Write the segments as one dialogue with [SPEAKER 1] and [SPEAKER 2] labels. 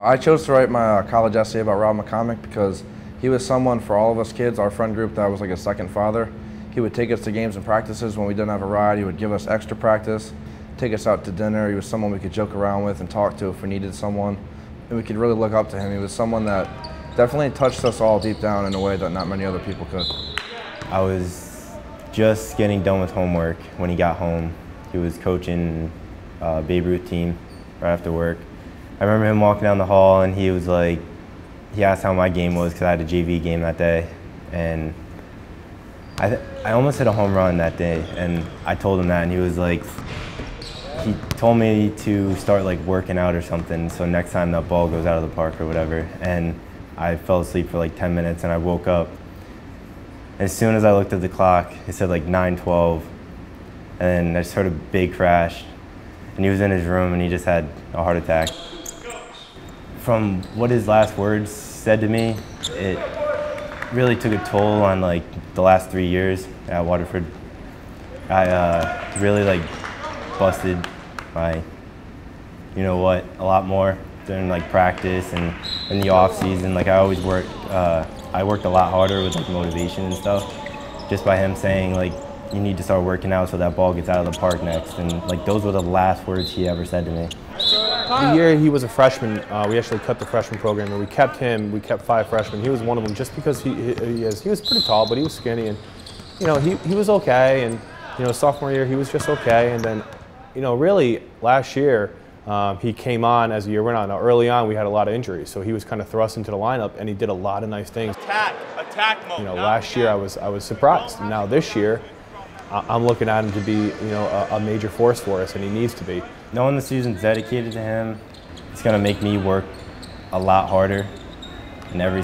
[SPEAKER 1] I chose to write my college essay about McComic because he was someone for all of us kids, our friend group, that was like a second father. He would take us to games and practices when we didn't have a ride. He would give us extra practice, take us out to dinner. He was someone we could joke around with and talk to if we needed someone. And we could really look up to him. He was someone that definitely touched us all deep down in a way that not many other people could.
[SPEAKER 2] I was just getting done with homework when he got home. He was coaching Babe Ruth team right after work. I remember him walking down the hall and he was like, he asked how my game was because I had a JV game that day. And I almost hit a home run that day, and I told him that, and he was like, he told me to start like working out or something, so next time that ball goes out of the park or whatever. And I fell asleep for like 10 minutes and I woke up. As soon as I looked at the clock, it said like 9:12, and I just heard a big crash. And he was in his room and he just had a heart attack. From what his last words said to me, it really took a toll on like the last 3 years at Waterford. I really like busted my, you know what, a lot more during like practice and in the off season. Like I always worked, I worked a lot harder with like motivation and stuff, just by him saying like, you need to start working out so that ball gets out of the park next. And like those were the last words he ever said to me.
[SPEAKER 3] The year he was a freshman, we actually cut the freshman program and we kept him. We kept 5 freshmen. He was one of them just because he was pretty tall, but he was skinny, and you know he was okay. And you know, sophomore year he was just okay. And then you know, really last year he came on as the year went on. Now early on we had a lot of injuries, so he was kind of thrust into the lineup and he did a lot of nice things.
[SPEAKER 4] Attack mode.
[SPEAKER 3] You know, last year I was surprised. Now this year I'm looking at him to be, you know, a major force for us, and he needs to be.
[SPEAKER 2] Knowing the season's dedicated to him, it's gonna make me work a lot harder in every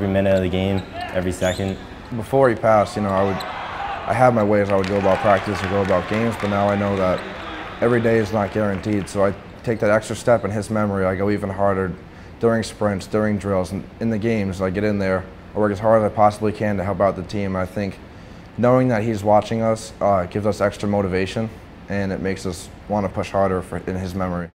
[SPEAKER 2] minute of the game, every second.
[SPEAKER 1] Before he passed, you know, I had my ways I would go about practice or go about games, but now I know that every day is not guaranteed. So I take that extra step in his memory. I go even harder during sprints, during drills, and in the games. I get in there, I work as hard as I possibly can to help out the team. I think knowing that he's watching us gives us extra motivation, and it makes us want to push harder in his memory.